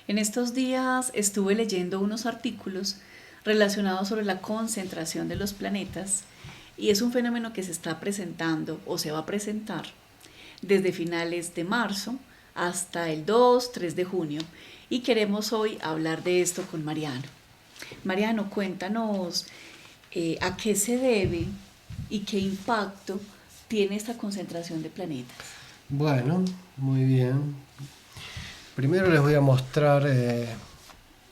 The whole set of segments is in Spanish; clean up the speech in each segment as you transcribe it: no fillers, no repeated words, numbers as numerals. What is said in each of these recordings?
En estos días estuve leyendo unos artículos relacionados sobre la concentración de los planetas y es un fenómeno que se está presentando o se va a presentar desde finales de marzo hasta el 2-3 de junio y queremos hoy hablar de esto con Mariano. Mariano, cuéntanos a qué se debe y qué impacto tiene esta concentración de planetas. Bueno, muy bien. Primero les voy a mostrar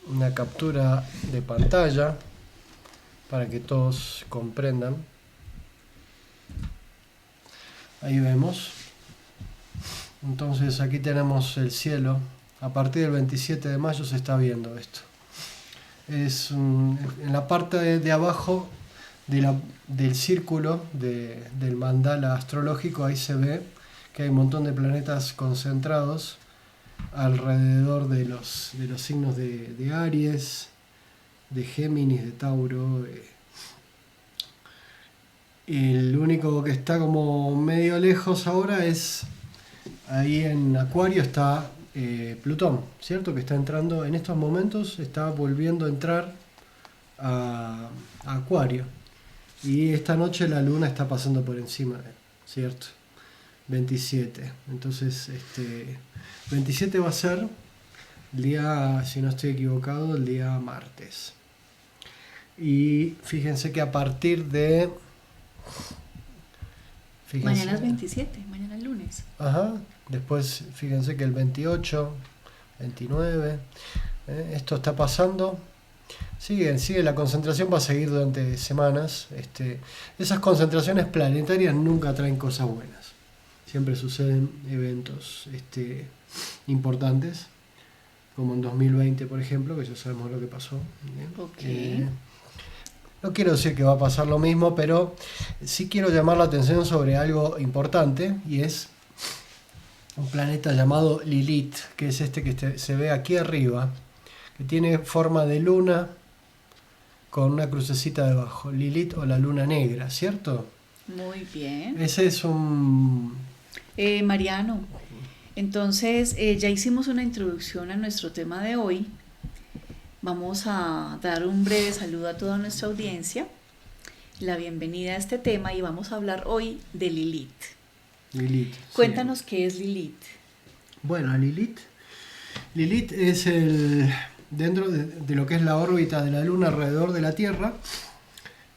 una captura de pantalla para que todos comprendan. Ahí vemos. Entonces aquí tenemos el cielo. A partir del 27 de mayo se está viendo esto. En la parte de abajo del círculo del mandala astrológico, ahí se ve que hay un montón de planetas concentrados alrededor de los signos de Aries, de Géminis, de Tauro. El único que está como medio lejos ahora es ahí en Acuario está Plutón, ¿cierto? Que está entrando en estos momentos, está volviendo a entrar a Acuario. Y esta noche la luna está pasando por encima de él, ¿cierto? 27. Entonces, 27 va a ser el día, si no estoy equivocado, el día martes. Y fíjense que a partir de... Mañana es 27, mañana es lunes. Ajá. Después, fíjense que el 28, 29, esto está pasando. Sigue, la concentración va a seguir durante semanas. Esas concentraciones planetarias nunca traen cosas buenas. Siempre suceden eventos importantes, como en 2020, por ejemplo, que ya sabemos lo que pasó. Okay. No quiero decir que va a pasar lo mismo, pero sí quiero llamar la atención sobre algo importante, y es un planeta llamado Lilith, que es que se ve aquí arriba, que tiene forma de luna con una crucecita debajo. Lilith o la luna negra, ¿cierto? Muy bien. Ese es un... Mariano, entonces ya hicimos una introducción a nuestro tema de hoy. Vamos a dar un breve saludo a toda nuestra audiencia, la bienvenida a este tema, y vamos a hablar hoy de Lilith. Lilith. Cuéntanos Sí. qué es Lilith. Bueno, Lilith es dentro de lo que es la órbita de la Luna alrededor de la Tierra.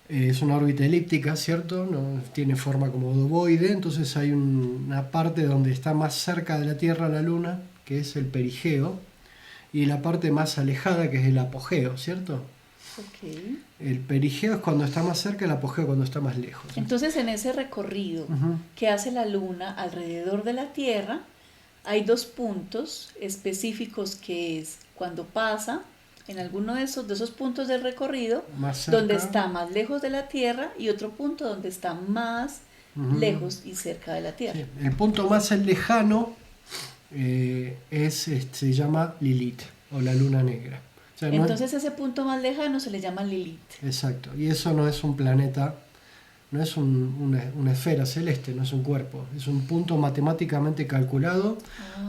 Es una órbita elíptica, ¿cierto? No, tiene forma como de ovoide, entonces hay una parte donde está más cerca de la Tierra la Luna, que es el perigeo, y la parte más alejada, que es el apogeo, ¿cierto? Okay. El perigeo es cuando está más cerca, el apogeo cuando está más lejos. Entonces, en ese recorrido Uh-huh. que hace la Luna alrededor de la Tierra, hay dos puntos específicos, que es cuando pasa en alguno de esos puntos del recorrido, Más cerca. donde está más lejos de la Tierra, y otro punto donde está más Uh-huh. lejos y cerca de la Tierra. Sí. El punto más lejano se llama Lilith, o la luna negra. O sea, Entonces ese punto más lejano se le llama Lilith. Exacto, y eso no es un planeta, no es una esfera celeste, no es un cuerpo, es un punto matemáticamente calculado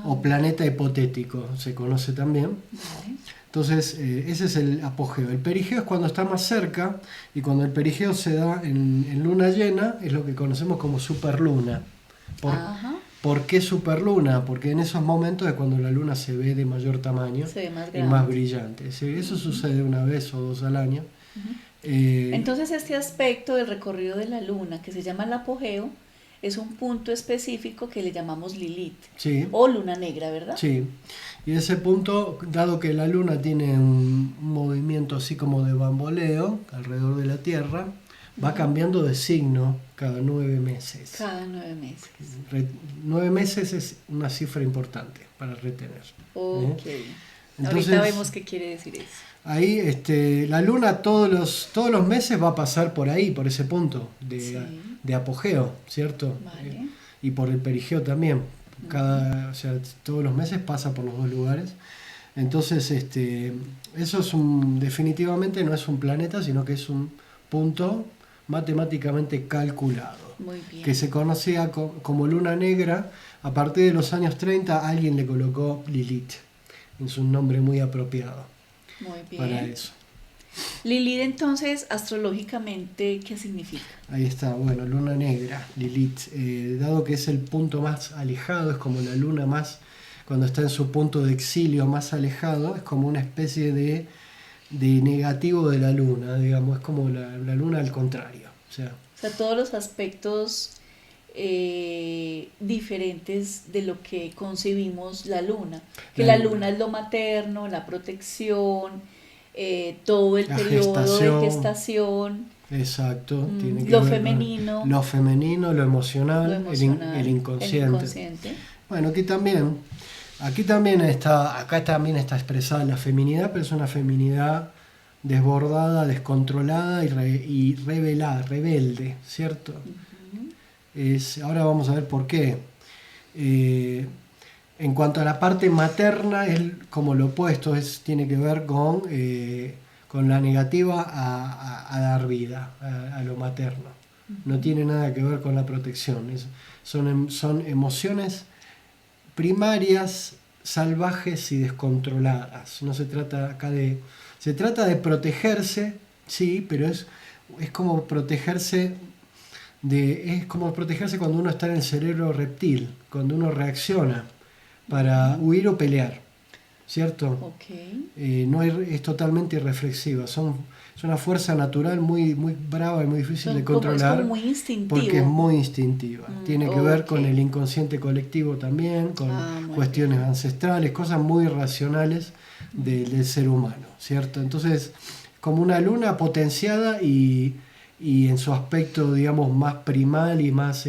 o planeta hipotético, se conoce también. Vale. Entonces, ese es el apogeo. El perigeo es cuando está más cerca, y cuando el perigeo se da en luna llena, es lo que conocemos como superluna. ¿Por qué superluna? Porque en esos momentos es cuando la luna se ve de mayor tamaño, se ve más y grande, más brillante. Sí, eso sucede una vez o dos al año. Entonces este aspecto del recorrido de la Luna, que se llama el apogeo, es un punto específico que le llamamos Lilith, Sí. o luna negra, ¿verdad? Sí, y ese punto, dado que la Luna tiene un movimiento así como de bamboleo alrededor de la Tierra, va cambiando de signo cada 9 meses. Cada 9 meses. 9 meses es una cifra importante para retener. Ok. Entonces, ahorita vemos qué quiere decir eso. Ahí la Luna todos los meses va a pasar por ahí, por ese punto de apogeo, ¿cierto? Vale. Y por el perigeo también. O sea, todos los meses pasa por los dos lugares. Entonces, eso definitivamente no es un planeta, sino que es un punto matemáticamente calculado. Muy bien. Que se conocía como luna negra. A partir de los años 30 alguien le colocó Lilith. es un nombre muy apropiado Muy para bien. eso. Lilith entonces, astrológicamente, ¿qué significa? Ahí está, bueno, luna negra, Lilith. Dado que es el punto más alejado, es como la luna más, cuando está en su punto de exilio más alejado, es como una especie de negativo de la luna, digamos, es como la luna al contrario. O sea, O sea, todos los aspectos diferentes de lo que concebimos la luna. Que la la luna, luna es lo materno, la protección, todo el la periodo de gestación, gestación, exacto, tiene que lo ver con femenino, lo femenino, lo lo emocional, el emocional, el inconsciente. inconsciente. Bueno, acá también está expresada la feminidad, pero es una feminidad desbordada, descontrolada y revelada, rebelde, ¿cierto? Ujú. Ahora vamos a ver por qué. Eh, en cuanto a la parte materna, es como lo opuesto, tiene que ver con la negativa a dar vida, a lo materno. No tiene nada que ver con la protección. Son emociones primarias, salvajes y descontroladas. No se trata acá de... Se trata de protegerse, sí, pero es como protegerse es como protegerse cuando uno está en el cerebro reptil, cuando uno reacciona para huir o pelear, ¿cierto? Ok. No es totalmente irreflexiva, es una fuerza natural muy, muy brava y muy difícil de Es como controlar muy porque es instintivo. muy instintiva. Tiene que ver Ok. con el inconsciente colectivo también, con Ah, muy cuestiones bien. ancestrales, cosas muy racionales del ser humano, ¿cierto? Entonces, como una luna potenciada y en su aspecto, digamos, más primal y más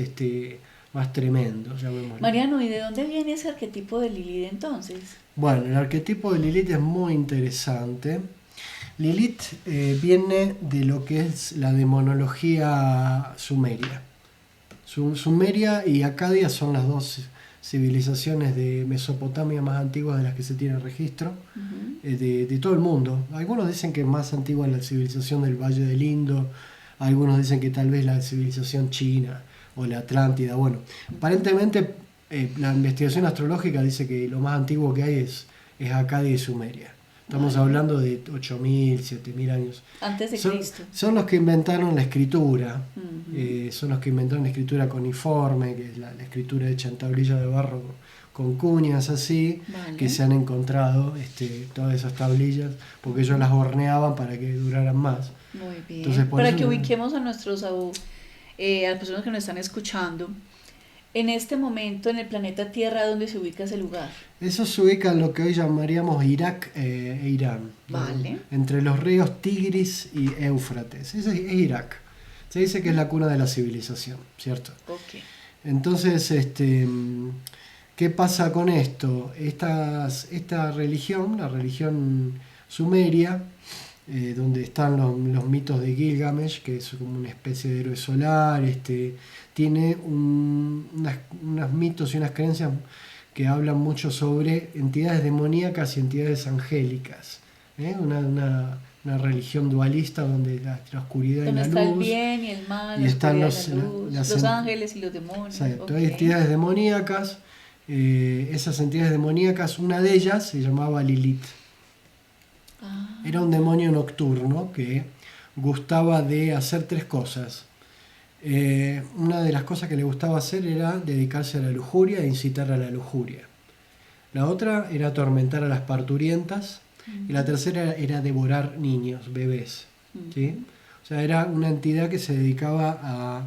tremendo, llamémoslo. Mariano, ¿y de dónde viene ese arquetipo de Lilith entonces? Bueno, el arquetipo de Lilith es muy interesante. Lilith viene de lo que es la demonología sumeria. Sumeria y Acadia son las dos civilizaciones de Mesopotamia más antiguas de las que se tiene registro, Ujú. de todo el mundo. Algunos dicen que más antigua es la civilización del Valle del Indo, algunos dicen que tal vez la civilización china o la Atlántida. Bueno, aparentemente la investigación astrológica dice que lo más antiguo que hay es Acadia y Sumeria. Estamos Vale. hablando de 8.000, 7.000 años. Antes de Son, Cristo. son los que inventaron la escritura, Ujú. son los que inventaron la escritura cuneiforme, que es la escritura hecha en tablillas de barro con cuñas así, Vale. que se han encontrado todas esas tablillas, porque ellos las horneaban para que duraran más. Muy bien. Entonces, por Para eso que ubiquemos a a las personas que nos están escuchando, en este momento en el planeta Tierra, ¿dónde se ubica ese lugar? eso se ubica en lo que hoy llamaríamos Irak e Irán, ¿no? Vale. Entre los ríos Tigris y Éufrates. Eso es Irak. Se dice que es la cuna de la civilización, ¿cierto? Ok. Entonces, ¿qué pasa con esto? Esta religión, la religión sumeria, donde están los mitos de Gilgamesh, que es como una especie de héroe solar, tiene unos mitos y unas creencias que hablan mucho sobre entidades demoníacas y entidades angélicas. Una religión dualista donde la oscuridad y ¿Dónde la está el luz, bien y el mal, y la están oscuridad y la luz, los ángeles y los demonios? exacto, Ok. hay entidades demoníacas. Esas entidades demoníacas, una de ellas se llamaba Lilith. Ah, Era un demonio nocturno que gustaba de hacer tres cosas. Una de las cosas que le gustaba hacer era dedicarse a la lujuria e incitar a la lujuria. La otra era atormentar a las parturientas. Y la tercera era devorar niños, bebés. ¿Sí? O sea, era una entidad que se dedicaba a...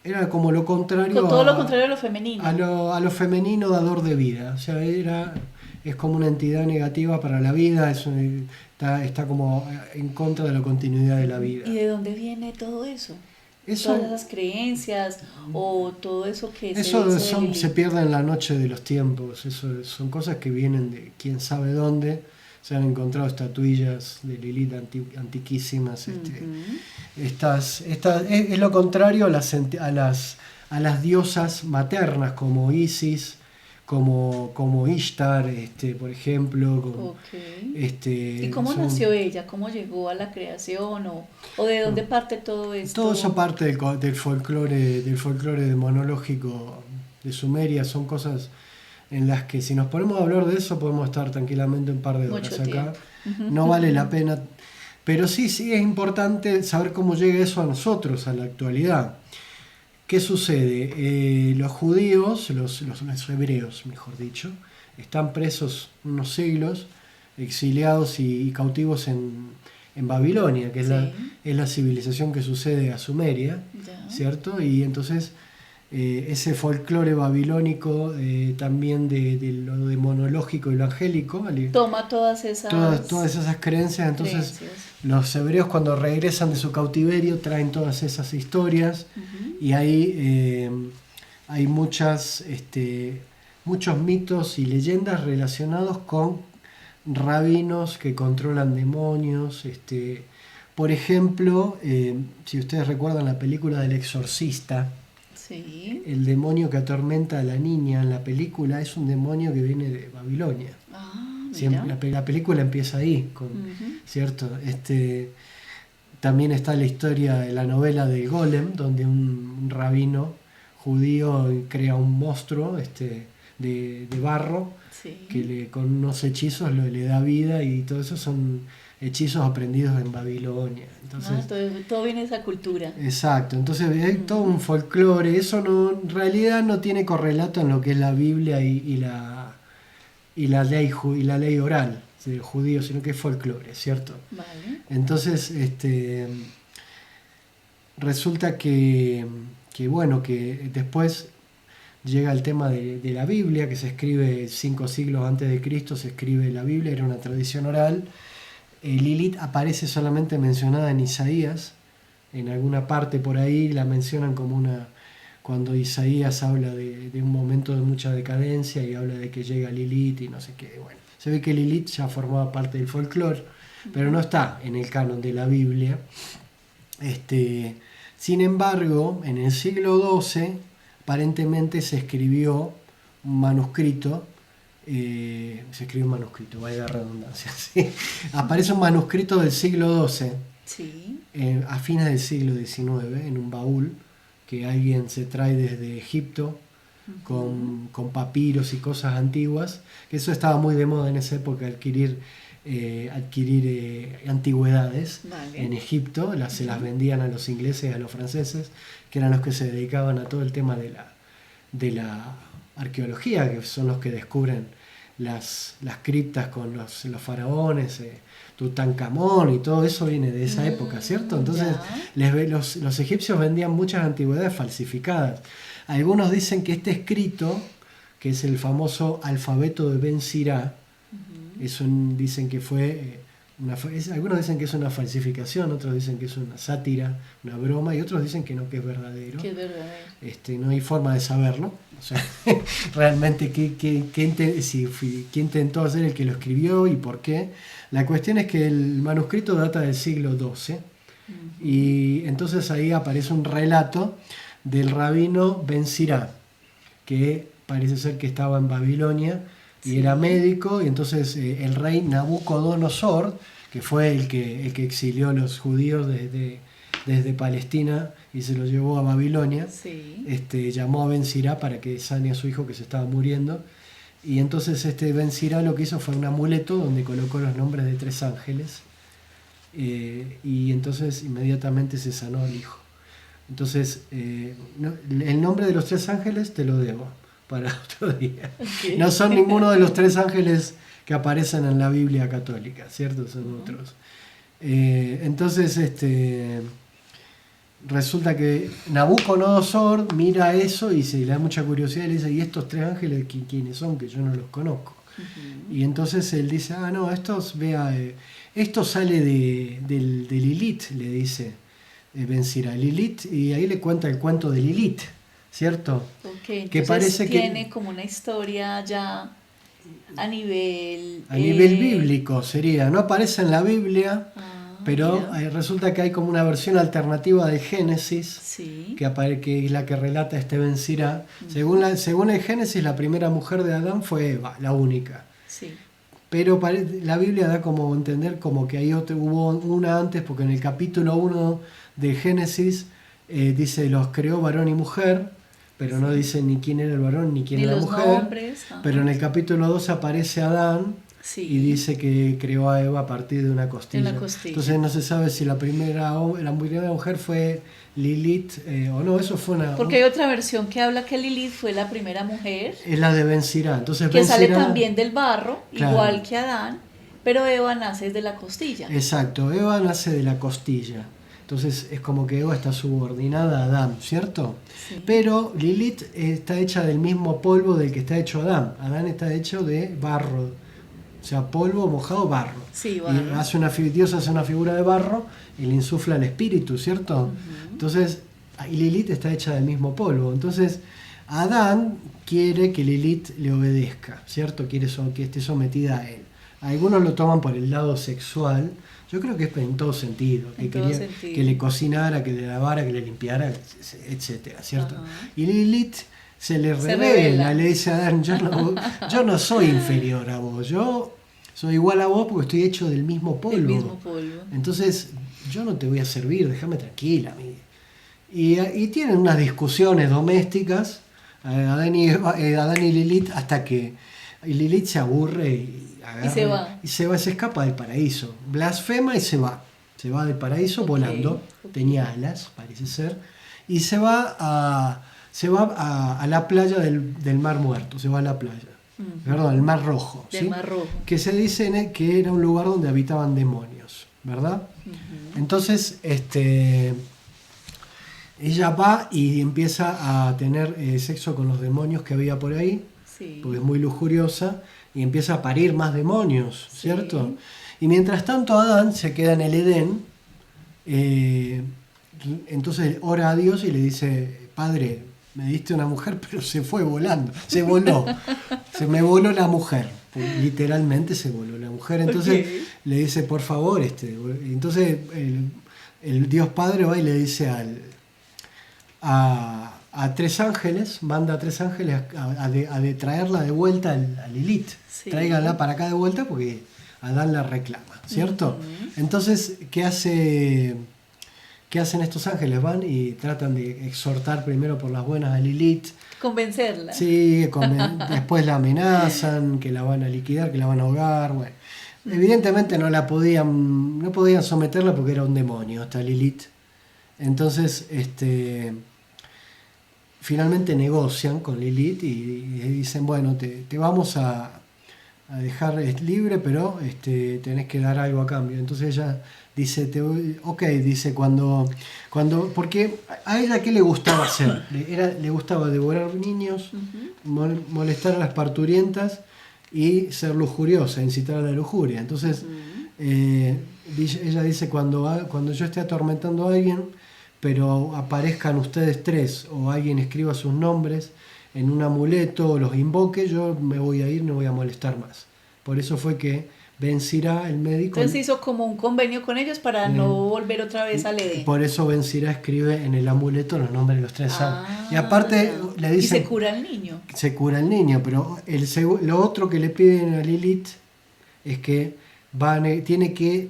Era como lo contrario con todo lo contrario a lo femenino. a lo femenino dador de vida. O sea, es como una entidad negativa para la vida, está como en contra de la continuidad de la vida. ¿Y de dónde viene todo eso? Todas Eso, esas creencias o todo eso que se eso dice de se Lilith. pierde en la noche de los tiempos. Eso son cosas que vienen de quién sabe dónde. Se han encontrado estatuillas de Lilith antiquísimas. Ujú. Es lo contrario a las diosas maternas como Isis, como Ishtar, por ejemplo. Ok. ¿Y cómo Son, nació ella? ¿Cómo llegó a la creación? ¿O de dónde parte todo esto? todo eso parte del folclore demonológico de Sumeria, son cosas. en las que si nos ponemos a hablar de eso podemos estar tranquilamente un par de horas Mucho acá. tiempo. No vale la pena. Pero sí es importante saber cómo llega eso a nosotros, a la actualidad. ¿Qué sucede? Los judíos, los hebreos, mejor dicho, están presos unos siglos, exiliados y cautivos en Babilonia, que es, Sí. es la civilización que sucede a Sumeria, Ya. ¿cierto? Y entonces ese folclore babilónico, también de lo demonológico y lo angélico, Toma todas esas todas esas creencias. Entonces creencias. los hebreos, cuando regresan de su cautiverio, traen todas esas historias. Ujú. Y ahí hay muchos mitos y leyendas relacionados con rabinos que controlan demonios. Por ejemplo, si ustedes recuerdan la película del Exorcista, Sí. el demonio que atormenta a la niña en la película es un demonio que viene de Babilonia. Ah, Siempre, mira. la película empieza ahí, Ujú. ¿cierto? También está la historia de la novela de Golem, donde un rabino judío crea un monstruo de barro Sí. que con unos hechizos le da vida, y todo eso son hechizos aprendidos en Babilonia. Entonces, Todo viene de esa cultura. exacto, entonces hay todo un folclore. Eso no, en realidad no tiene correlato en lo que es la Biblia y la ley oral del judío, sino que es folclore, ¿cierto? Vale. Entonces, resulta bueno, que después llega el tema de la Biblia, que se escribe 5 siglos antes de Cristo, se escribe la Biblia, era una tradición oral. Lilith aparece solamente mencionada en Isaías, en alguna parte por ahí la mencionan como cuando Isaías habla de un momento de mucha decadencia y habla de que llega Lilith y no sé qué. Bueno, se ve que Lilith ya formaba parte del folclore, pero no está en el canon de la Biblia. Sin embargo, en el siglo XII aparentemente se escribió un manuscrito. Vaya redundancia. ¿Sí? Aparece un manuscrito del siglo XII, Sí. a fines del siglo XIX, en un baúl que alguien se trae desde Egipto, con papiros y cosas antiguas, que eso estaba muy de moda en esa época, adquirir antigüedades. Vale. En Egipto se las vendían a los ingleses y a los franceses, que eran los que se dedicaban a todo el tema de la arqueología, que son los que descubren las criptas con los faraones, Tutankamón, y todo eso viene de esa época, ¿cierto? Entonces Ya. los egipcios vendían muchas antigüedades falsificadas. Algunos dicen que este escrito, que es el famoso alfabeto de Ben Sirá, dicen que fue algunos dicen que es una falsificación, otros dicen que es una sátira, una broma, y otros dicen que no, que es verdadero. Que es verdadero. No hay forma de saberlo. O sea, realmente qué intentó hacer el que lo escribió y por qué. La cuestión es que el manuscrito data del siglo XII, y entonces ahí aparece un relato del rabino Ben Sirá, que parece ser que estaba en Babilonia y era médico, y entonces el rey Nabucodonosor, que fue el que exilió a los judíos desde Palestina y se los llevó a Babilonia, Sí. llamó a Ben Sirá para que sane a su hijo que se estaba muriendo. Y entonces Ben Sirá lo que hizo fue un amuleto donde colocó los nombres de 3 ángeles, y entonces inmediatamente se sanó el hijo. Entonces, el nombre de los 3 ángeles te lo debo para otro día. Okay. No son ninguno de los 3 ángeles que aparecen en la Biblia católica, ¿cierto? Son otros. Entonces, resulta que Nabucodonosor mira eso y se le da mucha curiosidad y le dice: ¿y estos 3 ángeles quiénes son? Que yo no los conozco. Y entonces él dice: no, esto sale de Lilith, le dice Ben Sirá, Lilith, y ahí le cuenta el cuento de Lilith, ¿cierto? Ok, Que entonces parece tiene como una historia ya a nivel bíblico sería. No aparece en la Biblia, pero resulta que hay como una versión alternativa de Génesis, sí, que es la que relata Ben Sirá. Según el Génesis, la primera mujer de Adán fue Eva, la única. sí. Pero la Biblia da como a entender como que hubo una antes, porque en el capítulo 1 de Génesis dice: los creó varón y mujer, pero no dice ni quién era el varón ni quién Ni era la los mujer. nombres. Ajá. Pero en el capítulo 2 aparece Adán Sí. y dice que creó a Eva a partir de una costilla. De una costilla. Entonces no se sabe si la primera mujer fue Lilith o no, eso fue una... Porque hay otra versión que habla que Lilith fue la primera mujer, Es la de Ben Sirá. Entonces que Ben sale Sirá- también del barro, Claro. igual que Adán, pero Eva nace de la costilla. Exacto, Eva nace de la costilla. Entonces es como que Eva está subordinada a Adán, ¿cierto? Sí. Pero Lilith está hecha del mismo polvo del que está hecho Adán. Adán está hecho de barro. O sea, polvo mojado, barro. Sí, Y barro. Dios hace una figura de barro y le insufla el espíritu, ¿cierto? Entonces, y Lilith está hecha del mismo polvo. Entonces, Adán quiere que Lilith le obedezca, ¿cierto? Quiere que esté sometida a él. Algunos lo toman por el lado sexual. Yo creo que es en todo sentido. Que En todo quería sentido. que le cocinara, que le lavara, que le limpiara, etcétera, ¿cierto? Ajá. Y Lilith se le Se revela, revela. le dice a Adán, yo no soy inferior a vos, yo soy igual a vos porque estoy hecho del mismo polvo. El mismo polvo. Entonces, yo no te voy a servir, déjame tranquila. Y tienen unas discusiones domésticas, Adán y Lilith, hasta que Lilith se aburre y agarra, se va. se escapa del paraíso. Blasfema y se va. Se va del paraíso Ok, volando, ok. tenía alas, parece ser, y se va a la playa del Mar Muerto, se va a la playa. Perdón, el Mar Rojo. Del ¿sí? Mar Rojo. Que se dice que era un lugar donde habitaban demonios, ¿verdad? Entonces, ella va y empieza a tener sexo con los demonios que había por ahí, Sí. porque es muy lujuriosa, y empieza a parir más demonios, Sí. ¿cierto? Y mientras tanto Adán se queda en el Edén, entonces ora a Dios y le dice, Padre, me diste una mujer, pero se fue volando, se voló, se me voló la mujer, literalmente se voló la mujer, entonces Ok. le dice, por favor, entonces el Dios Padre va y le dice a tres ángeles, manda a tres ángeles a traerla de vuelta a Lilith, Sí. tráiganla para acá de vuelta porque Adán la reclama, ¿cierto? Entonces, ¿qué hacen estos ángeles? Van y tratan de exhortar primero por las buenas a Lilith. Convencerla. Sí, después la amenazan, que la van a liquidar, que la van a ahogar. Bueno, evidentemente no podían someterla porque era un demonio, esta Lilith. Entonces, finalmente negocian con Lilith y dicen, bueno, te vamos a dejar libre, pero tenés que dar algo a cambio. Entonces ella dice, dice, porque a ella ¿qué le gustaba hacer? Le gustaba devorar niños, molestar a las parturientas y ser lujuriosa, incitar a la lujuria. Entonces ella dice, cuando yo esté atormentando a alguien, pero aparezcan ustedes tres o alguien escriba sus nombres en un amuleto o los invoque, yo me voy a ir, no voy a molestar más. Por eso fue que Ben Sirá, el médico... Entonces hizo como un convenio con ellos para no volver otra vez al Edén. Por eso Ben Sirá escribe en el amuleto los nombres de los tres ángeles. Y aparte le dicen... Y se cura el niño. Se cura el niño, pero lo otro que le piden a Lilith es que tiene que...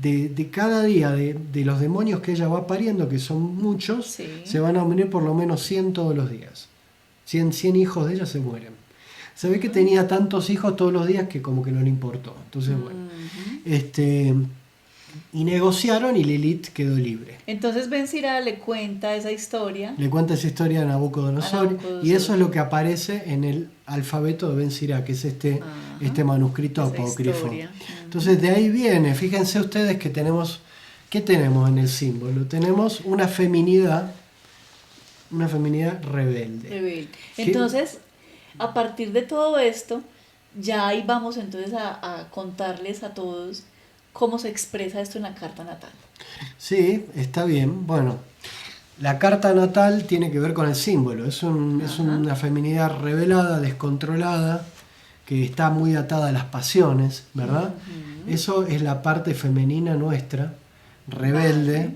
De cada día de los demonios que ella va pariendo, que son muchos, Sí. se van a morir por lo menos 100 todos los días. 100 hijos de ella se mueren. Se ve que tenía tantos hijos todos los días que como que no le importó. Entonces, bueno. Y negociaron y Lilith quedó libre. Entonces Ben Sirá le cuenta esa historia. Le cuenta esa historia a Nabucodonosor y eso es lo que aparece en el alfabeto de Ben Sirá, que es este manuscrito Esa apócrifo. historia. Entonces de ahí viene, fíjense ustedes que ¿qué tenemos en el símbolo? Tenemos una feminidad rebelde. Rebelde. Entonces, a partir de todo esto, ya ahí vamos entonces a contarles a todos cómo se expresa esto en la carta natal. Sí, está bien. Bueno, la carta natal tiene que ver con el símbolo. Es una feminidad revelada, descontrolada, que está muy atada a las pasiones, ¿verdad? Eso es la parte femenina nuestra, rebelde,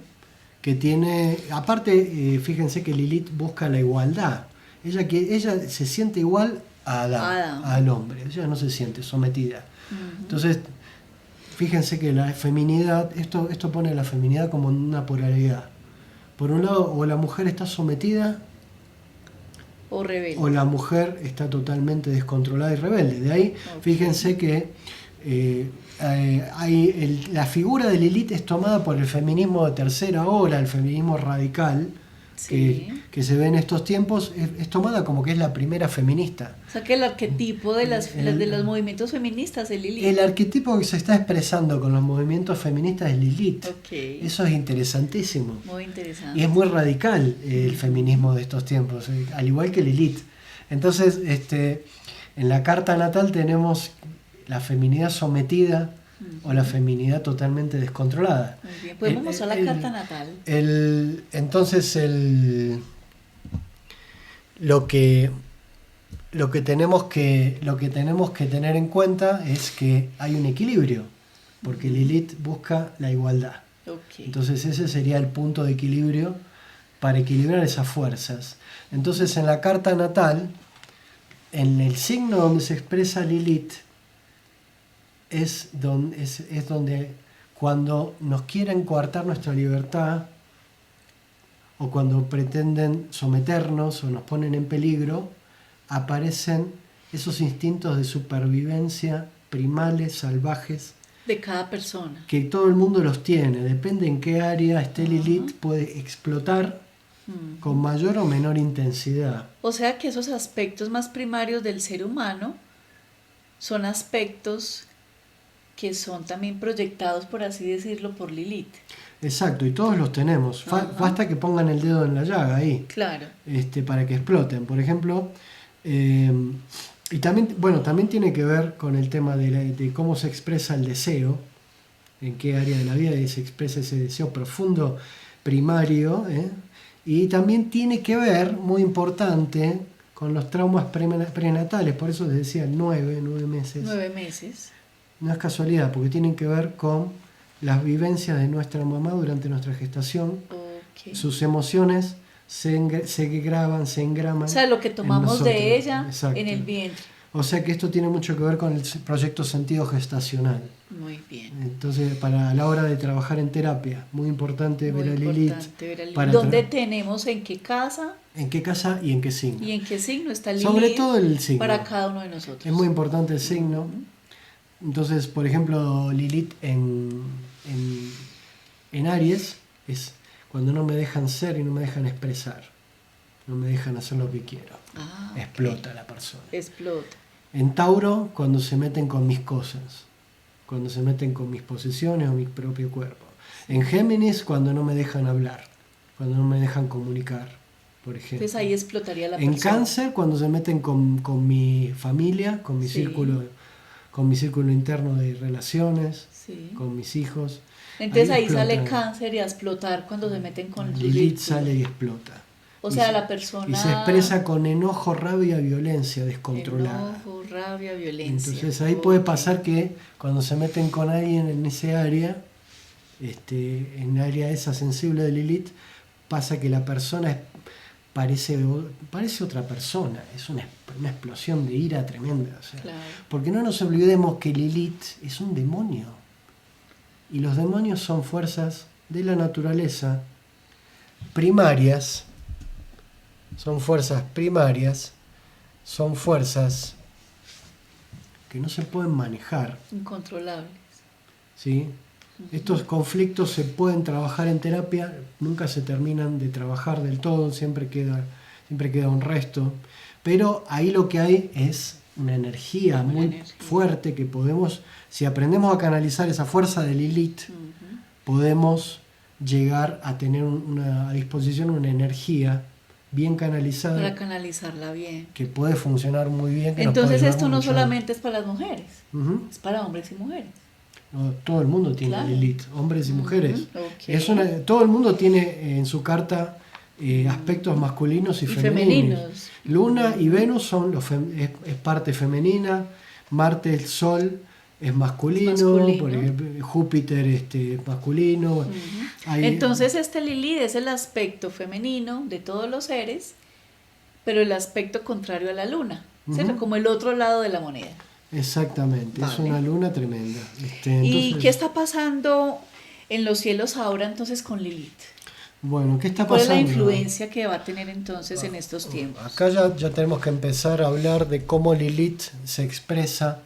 que tiene... Aparte, fíjense que Lilith busca la igualdad. Ella se siente igual a Adán, al hombre. Ella no se siente sometida. Entonces, fíjense que la feminidad, esto pone a la feminidad como en una polaridad. Por un lado, o la mujer está sometida O rebelde. o la mujer está totalmente descontrolada y rebelde. De ahí, fíjense que la figura de Lilith es tomada por el feminismo de tercera ola, el feminismo radical, Sí. que se ve en estos tiempos, es tomada como que es la primera feminista. O sea que el arquetipo de los movimientos feministas es Lilith. El arquetipo que se está expresando con los movimientos feministas es Lilith. Ok. Eso es interesantísimo. Muy interesante. Y es muy radical el feminismo de estos tiempos, al igual que Lilith. Entonces, en la carta natal tenemos la feminidad sometida o la feminidad totalmente descontrolada. Muy bien. ¿Podemos mostrar la carta natal? Entonces, lo que tenemos que tener en cuenta es que hay un equilibrio, porque Lilith busca la igualdad. Okay. Entonces ese sería el punto de equilibrio para equilibrar esas fuerzas. Entonces en la carta natal, en el signo donde se expresa Lilith, es donde cuando nos quieren coartar nuestra libertad, o cuando pretenden someternos o nos ponen en peligro, aparecen esos instintos de supervivencia primales, salvajes, de cada persona. que todo el mundo los tiene. Depende en qué área esté Lilith, puede explotar con mayor o menor intensidad. O sea que esos aspectos más primarios del ser humano son aspectos que son también proyectados, por así decirlo, por Lilith. Exacto, y todos los tenemos. Basta que pongan el dedo en la llaga ahí. Claro. Para que exploten. Por ejemplo, y también, también tiene que ver con el tema de cómo se expresa el deseo, en qué área de la vida se expresa ese deseo profundo, primario, y también tiene que ver, muy importante, con los traumas prenatales. Por eso les decía 9 meses. 9 meses. No es casualidad, porque tienen que ver con las vivencias de nuestra mamá durante nuestra gestación. Okay. Sus emociones se graban, se engraman. O sea, lo que tomamos de ella. Exacto. En el vientre. O sea que esto tiene mucho que ver con el proyecto sentido gestacional. Muy bien. Entonces, a la hora de trabajar en terapia, muy importante ver a Lilith. ¿Dónde tenemos? ¿En qué casa? ¿En qué casa y en qué signo? ¿Y en qué signo está Lilith? Sobre todo el signo. Para cada uno de nosotros. Es muy importante el signo. Entonces, por ejemplo, Lilith en Aries es cuando no me dejan ser y no me dejan expresar. No me dejan hacer lo que quiero. Explota la persona. Explota. En Tauro, cuando se meten con mis cosas. Cuando se meten con mis posesiones o mi propio cuerpo. En Géminis, cuando no me dejan hablar. Cuando no me dejan comunicar, por ejemplo. Entonces ahí explotaría la persona. En Cáncer, cuando se meten con mi familia, con mi círculo interno de relaciones, con mis hijos. Entonces ahí sale Cáncer y a explotar cuando se meten con Lilith sale y explota. O sea, la persona... Y se expresa con enojo, rabia, violencia descontrolada. Enojo, rabia, violencia. Entonces ahí puede pasar que cuando se meten con alguien en ese área, en el área esa sensible de Lilith, pasa que la persona parece otra persona. Es una explosión de ira tremenda. O sea, claro. Porque no nos olvidemos que Lilith es un demonio. Y los demonios son fuerzas de la naturaleza primarias. Son fuerzas que no se pueden manejar. Incontrolables. ¿Sí? Estos conflictos se pueden trabajar en terapia, nunca se terminan de trabajar del todo, siempre queda un resto. Pero ahí lo que hay es una energía fuerte que podemos, si aprendemos a canalizar esa fuerza de Lilith, podemos llegar a tener a disposición una energía bien canalizada. Para canalizarla bien. Que puede funcionar muy bien. Entonces esto no solamente es para las mujeres, es para hombres y mujeres. No, todo el mundo tiene Lilith, hombres y mujeres. Okay. Todo el mundo tiene en su carta aspectos masculinos y femeninos. Luna y Venus es parte femenina, Marte, el Sol, es masculino. Por ejemplo, Júpiter es masculino. Entonces Lilith es el aspecto femenino de todos los seres, pero el aspecto contrario a la luna, ¿cierto? Como el otro lado de la moneda. Exactamente, es una luna tremenda. ¿Y qué está pasando en los cielos ahora entonces con Lilith? Bueno, ¿qué está ¿Cuál es la pasando? influencia que va a tener entonces en estos tiempos? Acá ya tenemos que empezar a hablar de cómo Lilith se expresa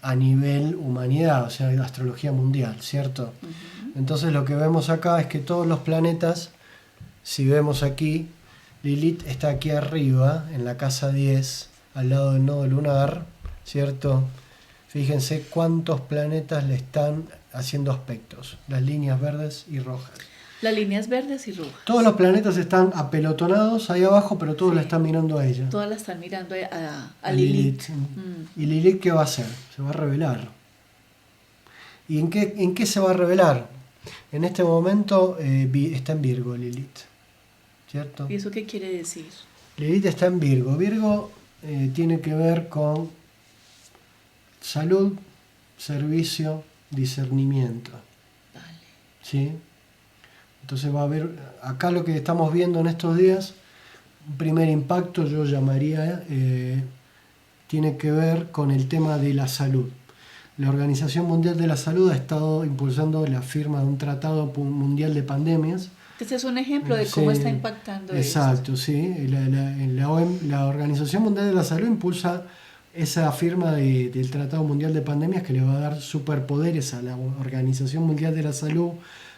a nivel humanidad, o sea, astrología mundial, ¿cierto? Ujú. Entonces lo que vemos acá es que todos los planetas, si vemos aquí, Lilith está aquí arriba, en la casa 10, al lado del nodo lunar, ¿cierto? Fíjense cuántos planetas le están haciendo aspectos, las líneas verdes y rojas. Las líneas verdes y rojas. Todos los planetas están apelotonados ahí abajo, pero todos Sí. la están mirando a ella. Todas la están mirando a A Lilith. ¿Y Lilith qué va a hacer? Se va a revelar. ¿Y en qué se va a revelar? En este momento está en Virgo Lilith, ¿cierto? ¿Y eso qué quiere decir? Lilith está en Virgo. Virgo tiene que ver con salud, servicio, discernimiento, Vale. ¿sí? Entonces va a haber, acá lo que estamos viendo en estos días, un primer impacto yo llamaría, tiene que ver con el tema de la salud. La Organización Mundial de la Salud ha estado impulsando la firma de un tratado mundial de pandemias. Este es un ejemplo de cómo Sí, está impactando exacto, sí. La Organización Mundial de la Salud impulsa esa firma del Tratado Mundial de Pandemias que le va a dar superpoderes a la Organización Mundial de la Salud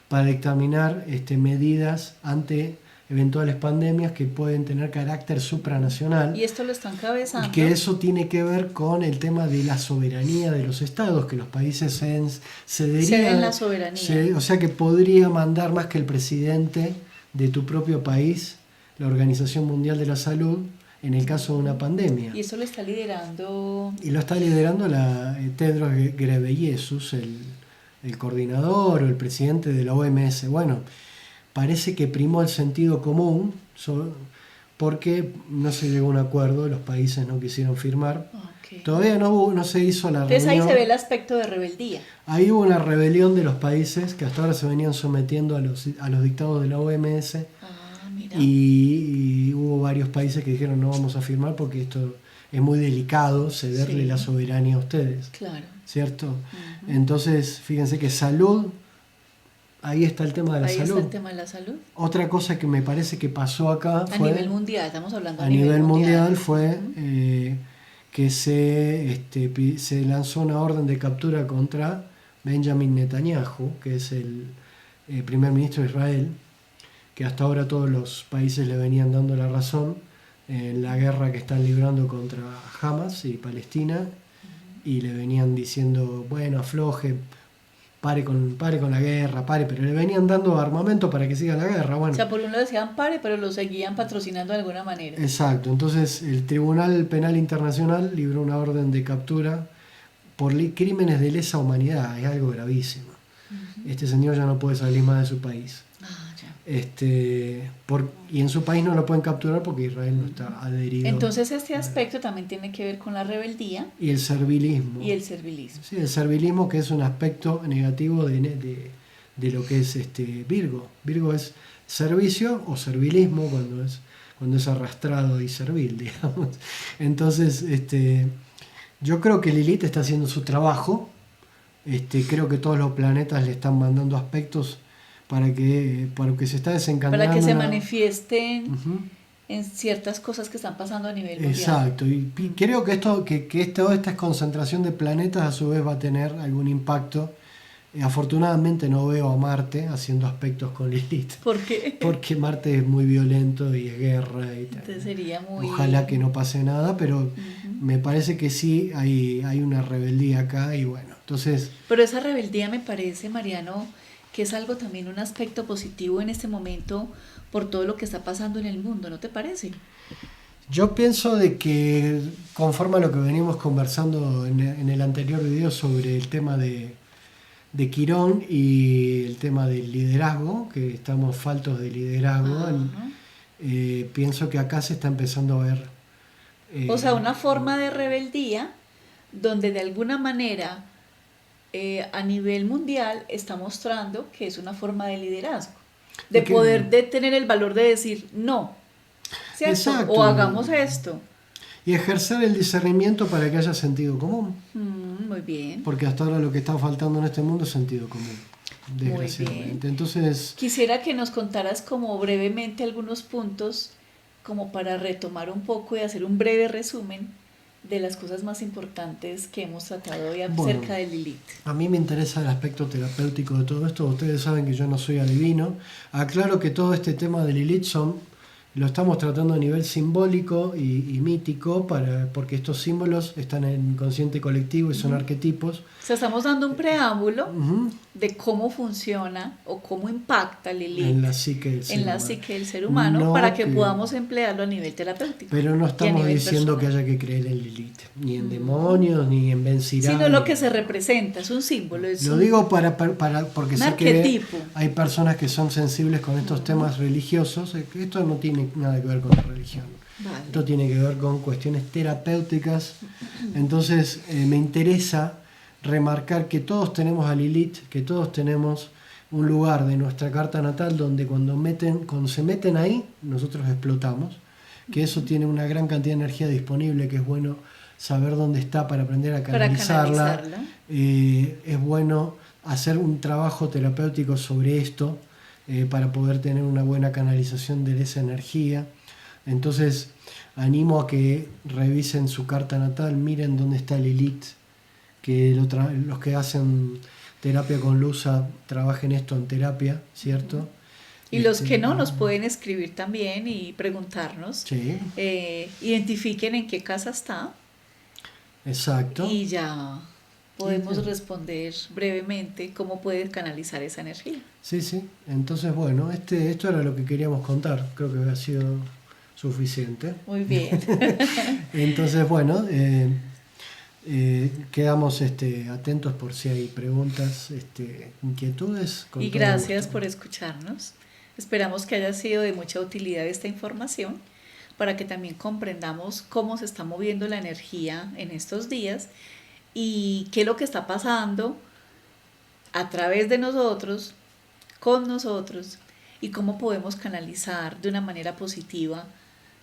para dictaminar medidas ante eventuales pandemias que pueden tener carácter supranacional. Y esto lo está encabezando. Y que eso tiene que ver con el tema de la soberanía de los estados, que los países Ceden la soberanía. o sea que podría mandar más que el presidente de tu propio país, la Organización Mundial de la Salud, en el caso de una pandemia. Y eso lo está liderando. Y lo está liderando Tedros Ghebreyesus, el coordinador o el presidente de la OMS. Bueno, parece que primó el sentido común porque no se llegó a un acuerdo, los países no quisieron firmar. Okay. Todavía no se hizo la Entonces reunión. ahí se ve el aspecto de rebeldía. Ahí hubo una rebelión de los países que hasta ahora se venían sometiendo a los dictados de la OMS Mira. y hubo varios países que dijeron no vamos a firmar porque esto es muy delicado cederle Sí. la soberanía a ustedes. Claro. ¿Cierto? Uh-huh. Entonces, fíjense que salud, ahí está el tema de la Ahí salud. está el tema de la salud. Otra cosa que me parece que pasó acá fue... A nivel mundial, estamos hablando a nivel mundial fue Uh-huh. que se lanzó una orden de captura contra Benjamin Netanyahu, que es el primer ministro de Israel, que hasta ahora todos los países le venían dando la razón en la guerra que están librando contra Hamas y Palestina, y le venían diciendo, bueno, afloje, pare con la guerra, pero le venían dando armamento para que siga la guerra. Bueno, O sea, por un lado decían pare, pero lo seguían patrocinando de alguna manera. exacto, entonces el Tribunal Penal Internacional libró una orden de captura por crímenes de lesa humanidad, es algo gravísimo. Uh-huh. Este señor ya no puede salir más de su país. Ya. Y en su país no lo pueden capturar porque Israel no está adherido. Entonces este aspecto también tiene que ver con la rebeldía Y el servilismo. y el servilismo. Sí, el servilismo, que es un aspecto negativo de lo que es Virgo. Virgo es servicio o servilismo cuando es arrastrado y servil, digamos. Entonces, yo creo que Lilith está haciendo su trabajo. Creo que todos los planetas le están mandando aspectos para que se está desencadenando. Para que se manifiesten Uh-huh. en ciertas cosas que están pasando a nivel mundial. Exacto, y creo que toda esta concentración de planetas a su vez va a tener algún impacto. Afortunadamente no veo a Marte haciendo aspectos con Lilith. ¿Por qué? Porque Marte es muy violento y es guerra y tal. Entonces sería muy... Ojalá que no pase nada, pero Uh-huh. me parece que sí hay una rebeldía acá y bueno, entonces... Pero esa rebeldía me parece, Mariano, que es algo también un aspecto positivo en este momento por todo lo que está pasando en el mundo, ¿no te parece? Yo pienso de que conforme a lo que venimos conversando en el anterior video sobre el tema de Quirón y el tema del liderazgo, que estamos faltos de liderazgo, Uh-huh. pienso que acá se está empezando a ver... O sea, una forma de rebeldía donde de alguna manera a nivel mundial está mostrando que es una forma de liderazgo, de poder de tener el valor de decir no, ¿cierto? Exacto. O hagamos esto. Y ejercer el discernimiento para que haya sentido común. Muy bien. Porque hasta ahora lo que está faltando en este mundo es sentido común. Muy bien. desgraciadamente. Entonces, Quisiera que nos contaras como brevemente algunos puntos, como para retomar un poco y hacer un breve resumen de las cosas más importantes que hemos tratado hoy bueno, acerca de Lilith. a mí me interesa el aspecto terapéutico de todo esto. Ustedes saben que yo no soy adivino. Aclaro que todo este tema de Lilith lo estamos tratando a nivel simbólico y mítico, porque estos símbolos están en el inconsciente colectivo y son arquetipos. O sea, estamos dando un preámbulo Ujú. de cómo funciona o cómo impacta Lilith En la psique del ser en la humano. psique del ser humano No para que que- podamos emplearlo a nivel terapéutico Pero no y a estamos nivel diciendo que personal. haya que creer en Lilith, ni en demonios, ni en Ben Sirá, Sino lo ni- que se representa, es un símbolo, es Lo un, digo porque un sé que arquetipo. hay personas que son sensibles con estos temas religiosos. Que esto no tiene nada que ver con la religión. Vale. Esto tiene que ver con cuestiones terapéuticas. Entonces me interesa remarcar que todos tenemos a Lilith, que todos tenemos un lugar de nuestra carta natal donde cuando se meten ahí, nosotros explotamos. Que eso tiene una gran cantidad de energía disponible, que es bueno saber dónde está para aprender a Para canalizarla. canalizarla. Es bueno hacer un trabajo terapéutico sobre esto para poder tener una buena canalización de esa energía. Entonces, animo a que revisen su carta natal, miren dónde está Lilith, que los que hacen terapia con Lusa trabajen esto en terapia, ¿cierto? Y los que no nos pueden escribir también y preguntarnos, Sí, identifiquen en qué casa está exacto. y ya podemos Sí. responder brevemente cómo puedes canalizar esa energía. Sí, sí. Entonces, bueno, esto era lo que queríamos contar. Creo que ha sido suficiente. Muy bien. Entonces, bueno, quedamos atentos por si hay preguntas, inquietudes. Con Y todo gracias gusto. por escucharnos. Esperamos que haya sido de mucha utilidad esta información para que también comprendamos cómo se está moviendo la energía en estos días y qué es lo que está pasando a través de nosotros, con nosotros, y cómo podemos canalizar de una manera positiva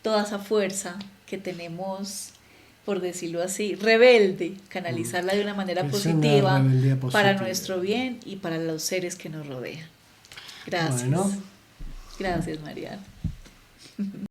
toda esa fuerza que tenemos, por decirlo así, rebelde, canalizarla de una manera Que sea una positiva rebeldía para positiva. nuestro bien y para los seres que nos rodean. Gracias. Bueno. Gracias, María.